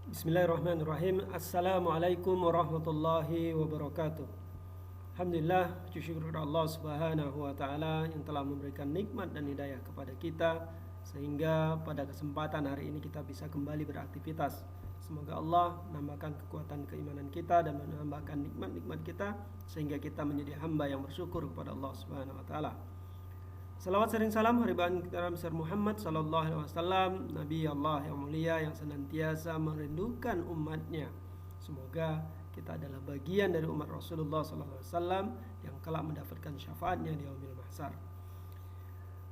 Bismillahirrahmanirrahim. Assalamualaikum warahmatullahi wabarakatuh. Alhamdulillah, puji syukur kepada Allah Subhanahu wa taala yang telah memberikan nikmat dan hidayah kepada kita sehingga pada kesempatan hari ini kita bisa kembali beraktivitas. Semoga Allah menambahkan kekuatan keimanan kita dan menambahkan nikmat-nikmat kita sehingga kita menjadi hamba yang bersyukur kepada Allah Subhanahu wa taala. Salawat sering salam haribaan kita besar Muhammad sallallahu alaihi wasallam, Nabi Allah yang mulia yang senantiasa merindukan umatnya. Semoga kita adalah bagian dari umat Rasulullah sallallahu alaihi wasallam yang kelak mendapatkan syafaatnya di yaumil mahsyar.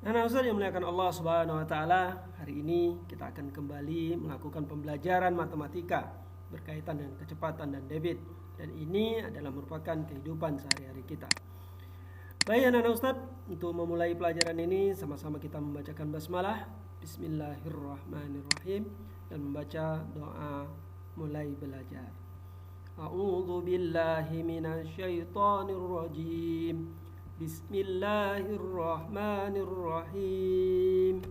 Nah, Ustaz yang muliakan Allah Subhanahu wa taala, hari ini kita akan kembali melakukan pembelajaran matematika berkaitan dengan kecepatan dan debit, dan ini adalah merupakan kehidupan sehari-hari kita. Baik anak-anak Ustaz, untuk memulai pelajaran ini sama-sama kita membacakan basmalah, Bismillahirrahmanirrahim, dan membaca doa mulai belajar. A'udzu billahi minasyaitonir rajim. Bismillahirrahmanirrahim.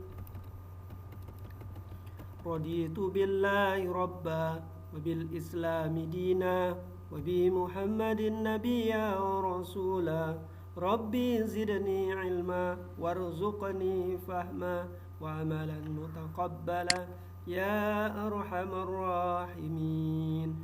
Raditu billahi rabba wa bil islami dina wa bi Muhammadin nabiyya wa rasula. Rabbi zidni ilma warzuqni fahma wa amalan mutaqabbala ya arhamar rahimin.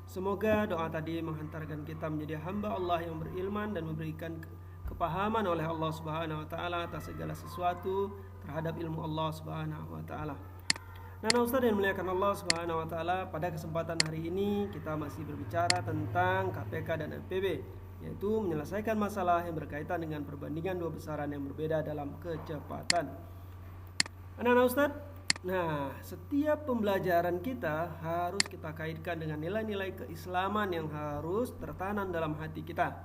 Semoga doa tadi menghantarkan kita menjadi hamba Allah yang berilman dan memberikan kepahaman oleh Allah Subhanahu wa taala atas segala sesuatu terhadap ilmu Allah Subhanahu wa taala. Nah, Ustaz yang muliakan Allah Subhanahu wa taala, pada kesempatan hari ini kita masih berbicara tentang KPK dan NPB, yaitu menyelesaikan masalah yang berkaitan dengan perbandingan dua besaran yang berbeda dalam kecepatan. Anak-anak Ustadz, nah setiap pembelajaran kita harus kita kaitkan dengan nilai-nilai keislaman yang harus tertanam dalam hati kita.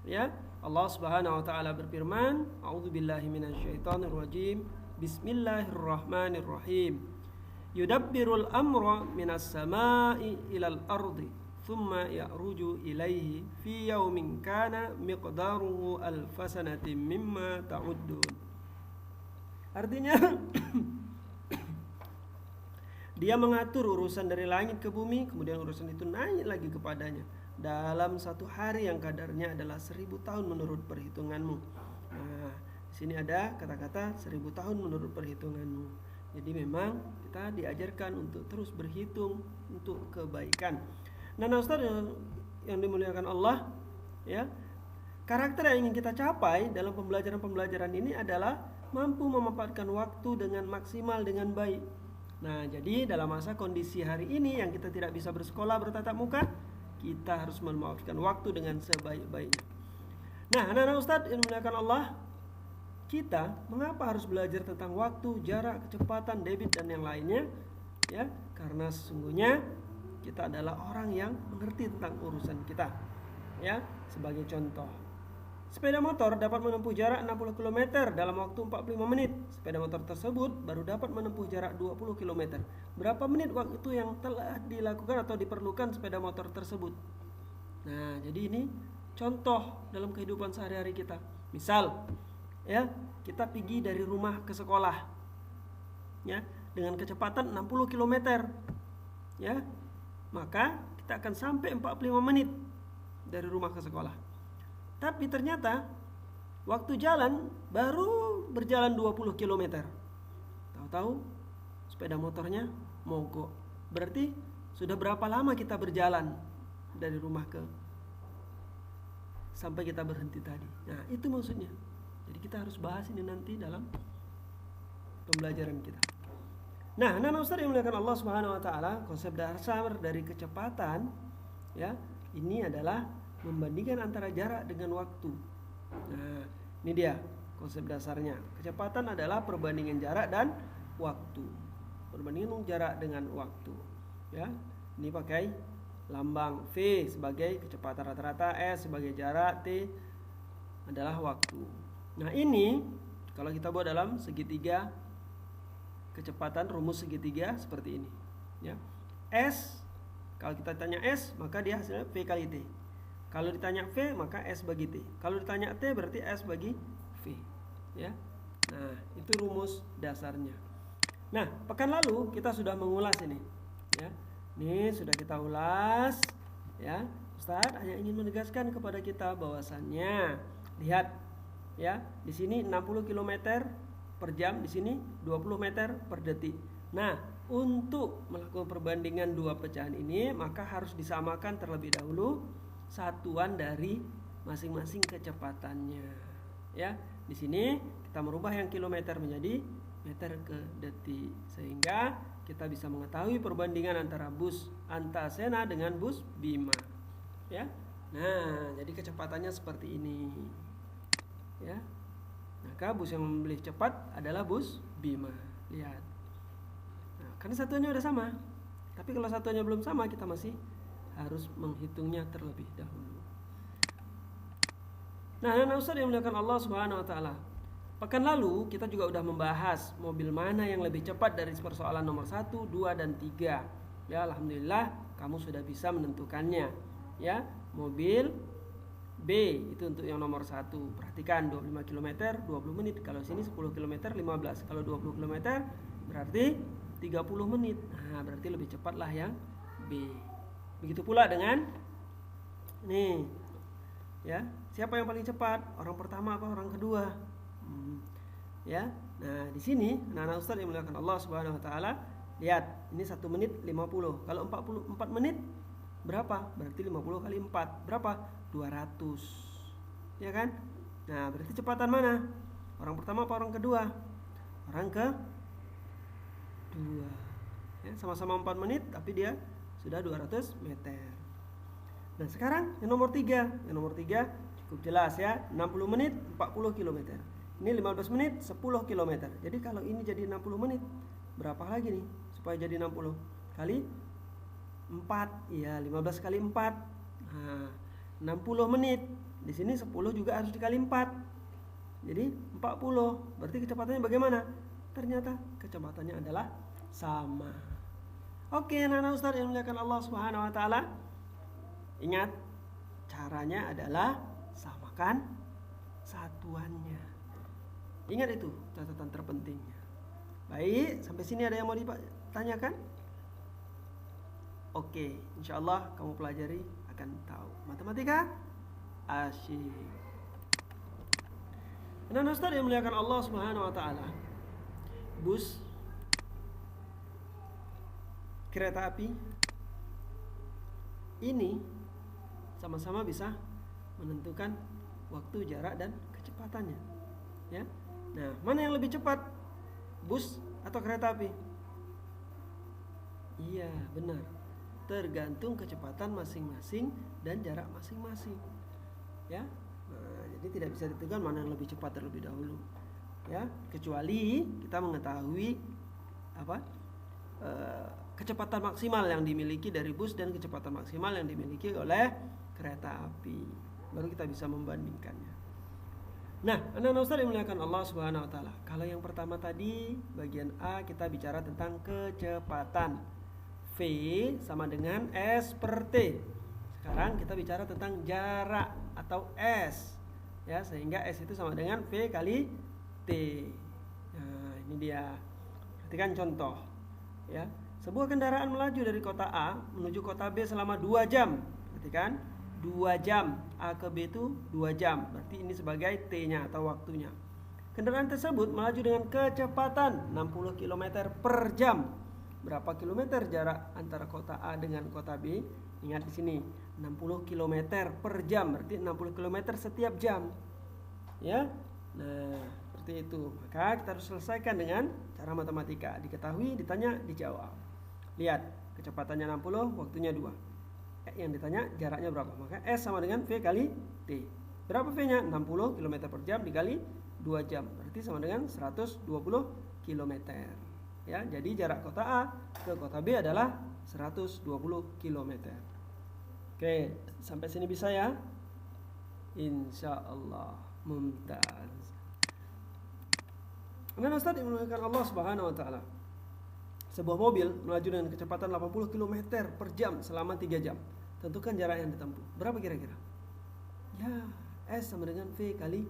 Ya, Allah Subhanahu wa taala berfirman, A'udzubillahi minasyaitonirrajim. Bismillahirrahmanirrahim. Yudabbirul amra minas sama'i ilal ardi. Thumma ya'ruju ilaihi fi yaumin kana miqdaruhu alfasanatin mimma ta'uddun. Artinya dia mengatur urusan dari langit ke bumi, kemudian urusan itu naik lagi kepadanya dalam satu hari yang kadarnya adalah 1000 tahun menurut perhitunganmu. Nah, di sini ada kata-kata 1000 tahun menurut perhitunganmu. Jadi memang kita diajarkan untuk terus berhitung untuk kebaikan. Nah, Ustaz yang dimuliakan Allah, ya, karakter yang ingin kita capai dalam pembelajaran ini adalah mampu memanfaatkan waktu dengan maksimal dengan baik. Nah, jadi dalam masa kondisi hari ini yang kita tidak bisa bersekolah bertatap muka, kita harus memanfaatkan waktu dengan sebaik-baiknya. Nah, anak-anak Ustaz yang dimuliakan Allah, kita mengapa harus belajar tentang waktu, jarak, kecepatan, debit dan yang lainnya? Ya, karena sesungguhnya kita adalah orang yang mengerti tentang urusan kita. Ya, sebagai contoh, sepeda motor dapat menempuh jarak 60 km dalam waktu 45 menit. Sepeda motor tersebut baru dapat menempuh jarak 20 km. Berapa menit waktu yang telah dilakukan atau diperlukan sepeda motor tersebut? Nah, jadi ini contoh dalam kehidupan sehari-hari kita. Misal, ya, kita pergi dari rumah ke sekolah, ya, dengan kecepatan 60 km. Ya, maka kita akan sampai 45 menit dari rumah ke sekolah. Tapi ternyata waktu jalan baru berjalan 20 km. Tahu-tahu sepeda motornya mogok. Berarti sudah berapa lama kita berjalan dari rumah ke sampai kita berhenti tadi. Nah, itu maksudnya. Jadi kita harus bahas ini nanti dalam pembelajaran kita. Nah, Ustaz yang muliakan Allah Subhanahu wa taala, konsep dasar dari kecepatan, ya, ini adalah membandingkan antara jarak dengan waktu. Nah, ini dia konsep dasarnya. Kecepatan adalah perbandingan jarak dan waktu. Perbandingan jarak dengan waktu. Ya, ini pakai lambang V sebagai kecepatan rata-rata, S sebagai jarak, T adalah waktu. Nah, ini kalau kita buat dalam segitiga kecepatan, rumus segitiga seperti ini, ya. S, kalau kita tanya S, maka dia hasilnya V kali T. Kalau ditanya V, maka S bagi T. Kalau ditanya T, berarti S bagi V, ya. Nah, itu rumus dasarnya. Nah, pekan lalu kita sudah mengulas ini, ya. Ini sudah kita ulas, ya. Ustadz hanya ingin menegaskan kepada kita bahwasannya, lihat ya, di sini 60 km per jam, di sini 20 meter per detik. Nah, untuk melakukan perbandingan dua pecahan ini, maka harus disamakan terlebih dahulu satuan dari masing-masing kecepatannya. Ya, di sini kita merubah yang kilometer menjadi meter ke detik, sehingga kita bisa mengetahui perbandingan antara bus Antasena dengan bus Bima. Ya, nah jadi kecepatannya seperti ini. Ya, maka bus yang lebih cepat adalah bus Bima. Lihat, nah, karena satuannya udah sama. Tapi kalau satuannya belum sama, kita masih harus menghitungnya terlebih dahulu. Nah, anak Ustaz yang dimuliakan Allah Subhanahu wa taala, pekan lalu kita juga udah membahas mobil mana yang lebih cepat dari persoalan nomor 1, 2, dan 3. Ya, alhamdulillah kamu sudah bisa menentukannya. Ya, mobil B itu untuk yang nomor 1. Perhatikan 25 km 20 menit. Kalau sini 10 km 15. Kalau 20 km berarti 30 menit. Nah, berarti lebih cepatlah yang B. Begitu pula dengan nih. Ya, siapa yang paling cepat? Orang pertama apa orang kedua? Ya. Nah, di sini anak-anak Ustaz yang dimuliakan Allah Subhanahu wa taala, lihat, ini 1 menit 50. Kalau 44 menit berapa? Berarti 50 kali 4. Berapa? 200. Ya kan? Nah, berarti cepatan mana? Orang pertama apa orang kedua? Orang kedua. Ya, sama-sama 4 menit tapi dia sudah 200 meter. Nah, sekarang yang nomor 3. Yang nomor 3 cukup jelas ya, 60 menit 40 km. Ini 15 menit 10 km. Jadi kalau ini jadi 60 menit, berapa lagi nih supaya jadi 60? Kali 4. Iya, 15 kali 4. Nah, 60 menit. Di sini 10 juga harus dikali 4. Jadi 40. Berarti kecepatannya bagaimana? Ternyata kecepatannya adalah sama. Oke, anak-anak Ustaz yang dimuliakan Allah Subhanahu wa taala. Ingat, caranya adalah samakan satuannya. Ingat itu catatan terpentingnya. Baik, sampai sini ada yang mau ditanyakan? Oke, insya Allah kamu pelajari akan tahu. Matematika asyik. Anak Ustaz yang dimuliakan Allah Subhanahu wa taala. Bus, kereta api ini sama-sama bisa menentukan waktu, jarak, dan kecepatannya. Ya. Nah, mana yang lebih cepat? Bus atau kereta api? Iya, benar. Tergantung kecepatan masing-masing dan jarak masing-masing. Ya. Nah, jadi tidak bisa ditentukan mana yang lebih cepat terlebih dahulu. Ya, kecuali kita mengetahui kecepatan maksimal yang dimiliki dari bus dan kecepatan maksimal yang dimiliki oleh kereta api. Baru kita bisa membandingkannya. Nah, anak-anak Ustaz yang dimuliakan Allah Subhanahu wa taala. Kalau yang pertama tadi, bagian A kita bicara tentang kecepatan. V sama dengan S per T. Sekarang kita bicara tentang jarak atau S. Ya, sehingga S itu sama dengan V kali T. Nah, ini dia. Perhatikan contoh. Ya. Sebuah kendaraan melaju dari kota A menuju kota B selama 2 jam. Perhatikan, 2 jam. A ke B itu 2 jam. Berarti ini sebagai T-nya atau waktunya. Kendaraan tersebut melaju dengan kecepatan 60 km per jam. Berapa kilometer jarak antara kota A dengan kota B? Ingat di sini, 60 km per jam. Berarti 60 km setiap jam. Ya. Nah, seperti itu. Maka kita harus selesaikan dengan cara matematika. Diketahui, ditanya, dijawab. Lihat, kecepatannya 60, waktunya 2. Yang ditanya jaraknya berapa? Maka S sama dengan V kali T. Berapa V-nya? 60 km per jam dikali 2 jam. Berarti sama dengan 120 km. Ya, jadi jarak kota A ke kota B adalah 120 km. Oke, sampai sini bisa ya? Insya Allah. Mumtaz. Nah, Ustaz dimuliakan Allah Subhanahu wa taala. Sebuah mobil melaju dengan kecepatan 80 km per jam selama 3 jam. Tentukan jarak yang ditempuh. Berapa kira-kira? Ya, S sama dengan V kali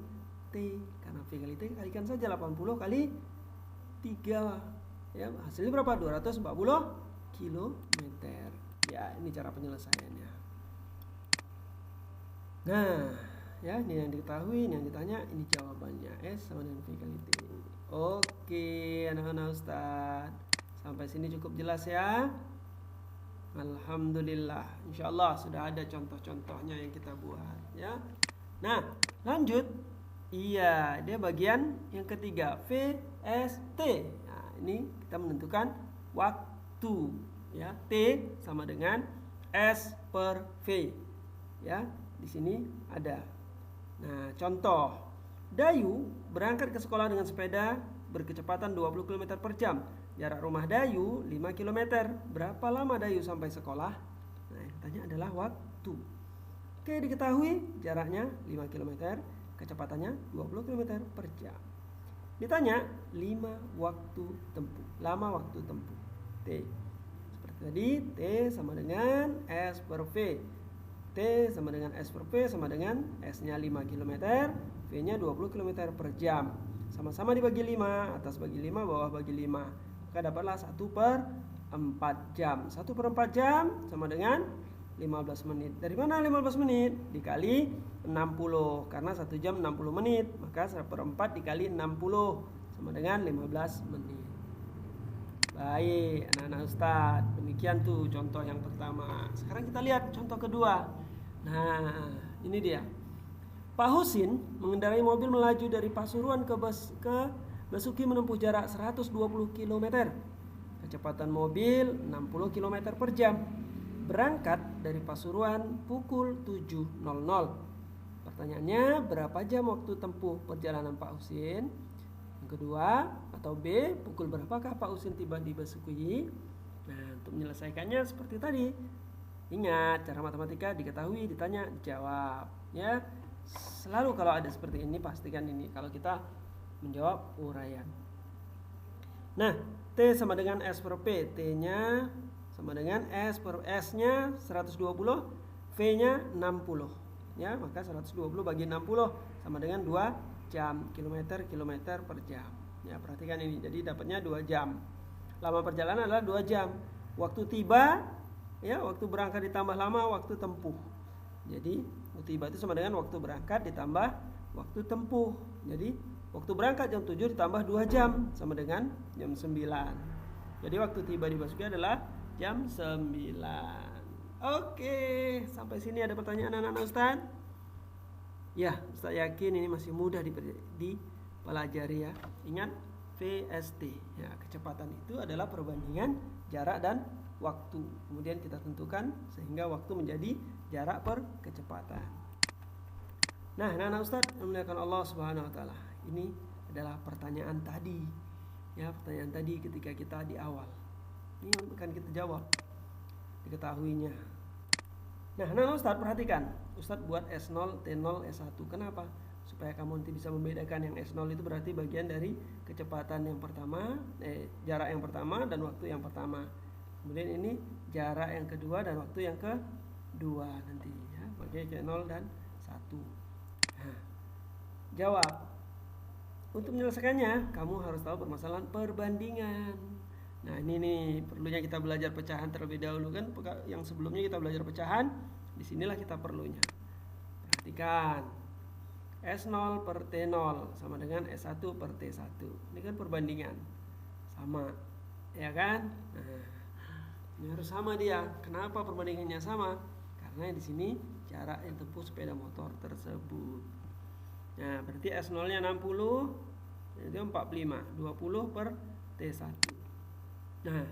T. Karena V kali T kalikan saja 80 kali 3. Ya, hasilnya berapa? 240 km. Ya, ini cara penyelesaiannya. Nah, ya, ini yang diketahui, ini yang ditanya, ini jawabannya. S sama dengan V kali T. Oke, anak-anak Ustadz. Sampai sini cukup jelas ya. Alhamdulillah. Insyaallah sudah ada contoh-contohnya yang kita buat ya. Nah, lanjut. Iya, dia bagian yang ketiga, VST. Nah, ini kita menentukan waktu ya. T sama dengan S per V. Ya, di sini ada. Nah, contoh. Dayu berangkat ke sekolah dengan sepeda berkecepatan 20 km per jam. Jarak rumah Dayu 5 km. Berapa lama Dayu sampai sekolah? Nah, yang tanya adalah waktu. Oke, diketahui jaraknya 5 km, kecepatannya 20 km per jam. Ditanya 5 waktu tempuh, lama waktu tempuh. T. Seperti tadi, T sama dengan S per V. T sama dengan S per V sama dengan S-nya 5 km, V-nya 20 km per jam. Sama-sama dibagi 5, atas bagi 5, bawah bagi 5. Maka dapatlah 1 per 4 jam. 1 per 4 jam sama dengan 15 menit. Dari mana 15 menit? Dikali 60. Karena 1 jam 60 menit. Maka 1 per 4 dikali 60 sama dengan 15 menit. Baik, anak-anak Ustadz. Demikian tuh contoh yang pertama. Sekarang kita lihat contoh kedua. Nah, ini dia. Pak Husin mengendarai mobil melaju dari Pasuruan ke Basuki menempuh jarak 120 km. Kecepatan mobil 60 km per jam. Berangkat dari Pasuruan pukul 7.00. Pertanyaannya, berapa jam waktu tempuh perjalanan Pak Husin? Yang kedua, atau B, pukul berapakah Pak Husin tiba di Basuki? Nah, untuk menyelesaikannya seperti tadi. Ingat, cara matematika diketahui, ditanya, jawab. Ya, selalu kalau ada seperti ini, pastikan ini. Kalau kita menjawab uraian. Nah, T sama dengan S per P. T-nya sama dengan S per S-nya 120, V-nya 60. Ya, maka 120 bagi 60 sama dengan 2 jam, kilometer per jam. Ya, perhatikan ini. Jadi dapatnya 2 jam. Lama perjalanan adalah 2 jam. Waktu tiba, ya, waktu berangkat ditambah lama waktu tempuh. Jadi, waktu tiba itu sama dengan waktu berangkat ditambah waktu tempuh. Jadi, waktu berangkat jam 7 ditambah 2 jam sama dengan jam 9. Jadi, waktu tiba di Basuki adalah jam 9. Oke, sampai sini ada pertanyaan anak-anak Ustaz? Ya, Ustaz yakin ini masih mudah dipelajari ya. Ingat VST. Ya, kecepatan itu adalah perbandingan jarak dan waktu. Kemudian kita tentukan sehingga waktu menjadi jarak per kecepatan. Nah, anak-anak Ustaz yang dimuliakan Allah Subhanahu wa taala. Ini adalah pertanyaan tadi. Ya, pertanyaan tadi ketika kita di awal. Ini akan kita jawab. Diketahuinya. Nah, Ustaz perhatikan. Ustaz buat S0, T0, S1. Kenapa? Supaya kamu nanti bisa membedakan yang S0 itu berarti bagian dari kecepatan yang pertama, jarak yang pertama dan waktu yang pertama. Kemudian ini jarak yang kedua dan waktu yang kedua nanti ya, bagian 0 dan 1. Nah, jawab. Untuk menyelesaikannya, kamu harus tahu permasalahan perbandingan. Nah, ini nih perlunya kita belajar pecahan terlebih dahulu kan. Yang sebelumnya kita belajar pecahan, disinilah kita perlunya. Perhatikan, S0 per T0 sama dengan S1 per T1. Ini kan perbandingan, sama, ya kan? Nah, ini harus sama dia. Kenapa perbandingannya sama? Karena di sini jarak yang tempuh sepeda motor tersebut. Nah, berarti S0-nya 60, itu 45, 20 per T1. Nah,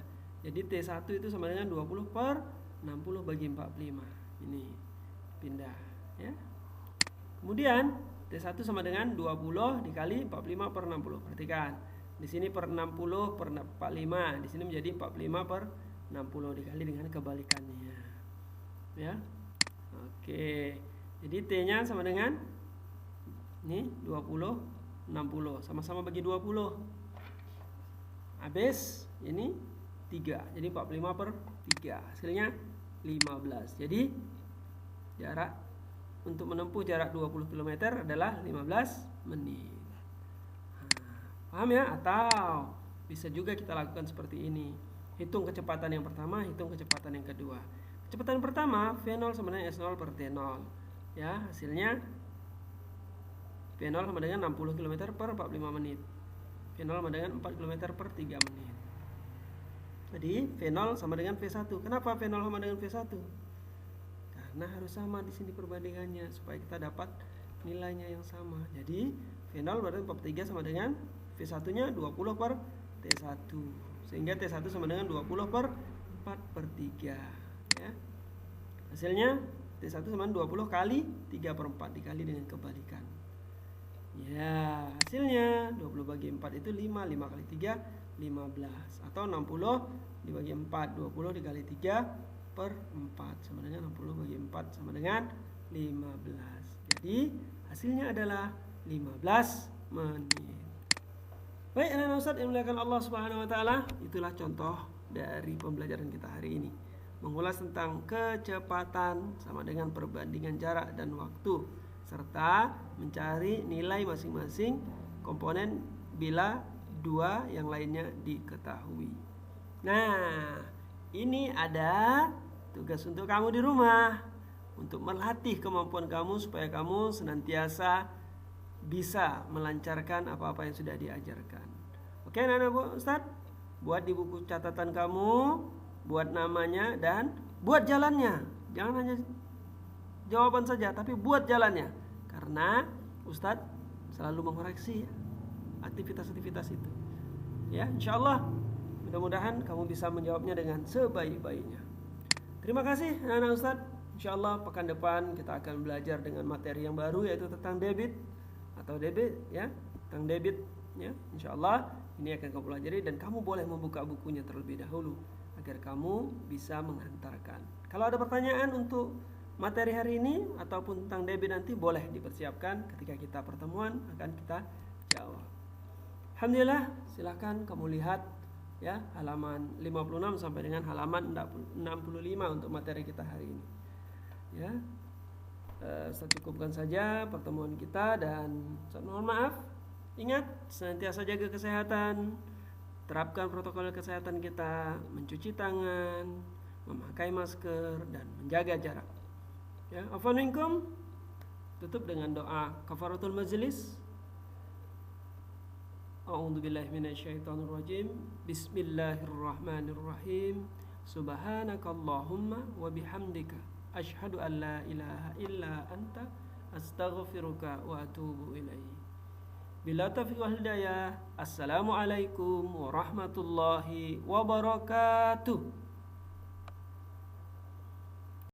jadi T1 itu sama dengan 20 per 60 bagi 45. Ini pindah ya. Kemudian T1 sama dengan 20 dikali 45 per 60. Perhatikan. Di sini per 60 per 45, di sini menjadi 45 per 60 dikali dengan kebalikannya. Ya. Oke. Jadi T-nya sama dengan ini 20 60. Sama-sama bagi 20. Habis ini 3. Jadi 45 per 3. Hasilnya 15. Jadi jarak untuk menempuh jarak 20 km adalah 15 menit. Paham ya? Atau bisa juga kita lakukan seperti ini. Hitung kecepatan yang pertama, hitung kecepatan yang kedua. Kecepatan pertama V0 sama dengan S0 per T0. Ya, hasilnya V0 sama dengan 60 km per 45 menit. V0 sama dengan 4 km per 3 menit. Jadi V0 sama dengan V1. Kenapa V0 sama dengan V1? Karena harus sama di sini perbandingannya supaya kita dapat nilainya yang sama. Jadi V0 berarti 43 sama dengan V1-nya 20 per T1. Sehingga T1 sama dengan 20 per 4 per 3. Ya. Hasilnya T1 sama 20 kali 3 per 4 dikali dengan kebalikan. Ya, hasilnya 20 bagi 4 itu 5 kali 3 15. Atau 60 dibagi 4, 20 dikali 3 per 4 sama dengan 60 bagi 4 sama dengan 15. Jadi hasilnya adalah 15 menit. Baik, anak-anak Ustadz yang dimuliakan Allah Subhanahu wa taala, itulah contoh dari pembelajaran kita hari ini. Mengulas tentang kecepatan sama dengan perbandingan jarak dan waktu, serta mencari nilai masing-masing komponen bila dua yang lainnya diketahui. Nah, ini ada tugas untuk kamu di rumah, untuk melatih kemampuan kamu supaya kamu senantiasa bisa melancarkan apa-apa yang sudah diajarkan. Oke, anak-anak Ustadz, buat di buku catatan kamu, buat namanya dan buat jalannya. Jangan hanya jawaban saja, tapi buat jalannya. Karena Ustadz selalu mengoreksi aktivitas-aktivitas itu. Ya, insya Allah mudah-mudahan kamu bisa menjawabnya dengan sebaik-baiknya. Terima kasih anak-anak Ustadz. Insya Allah pekan depan kita akan belajar dengan materi yang baru, yaitu tentang debit atau debit, ya, tentang debit, ya. Insya Allah ini akan kamu pelajari dan kamu boleh membuka bukunya terlebih dahulu agar kamu bisa menghantarkan. Kalau ada pertanyaan untuk materi hari ini ataupun tentang debit nanti, boleh dipersiapkan ketika kita pertemuan, akan kita jawab. Alhamdulillah, silakan kamu lihat ya halaman 56 sampai dengan halaman 65 untuk materi kita hari ini. Ya. Saya cukupkan saja pertemuan kita dan mohon maaf. Ingat, senantiasa jaga kesehatan, terapkan protokol kesehatan kita, mencuci tangan, memakai masker dan menjaga jarak. Ya, afwan minkum. Tutup dengan doa kafaratul majlis. A'udzubillahi minasyaitonirrajim. Bismillahirrahmanirrahim. Subhanakallahumma wa bihamdika asyhadu an la ilaha illa anta astaghfiruka wa atubu ilaik. Bila taufiq wal hidayah. Assalamualaikum warahmatullahi wabarakatuh.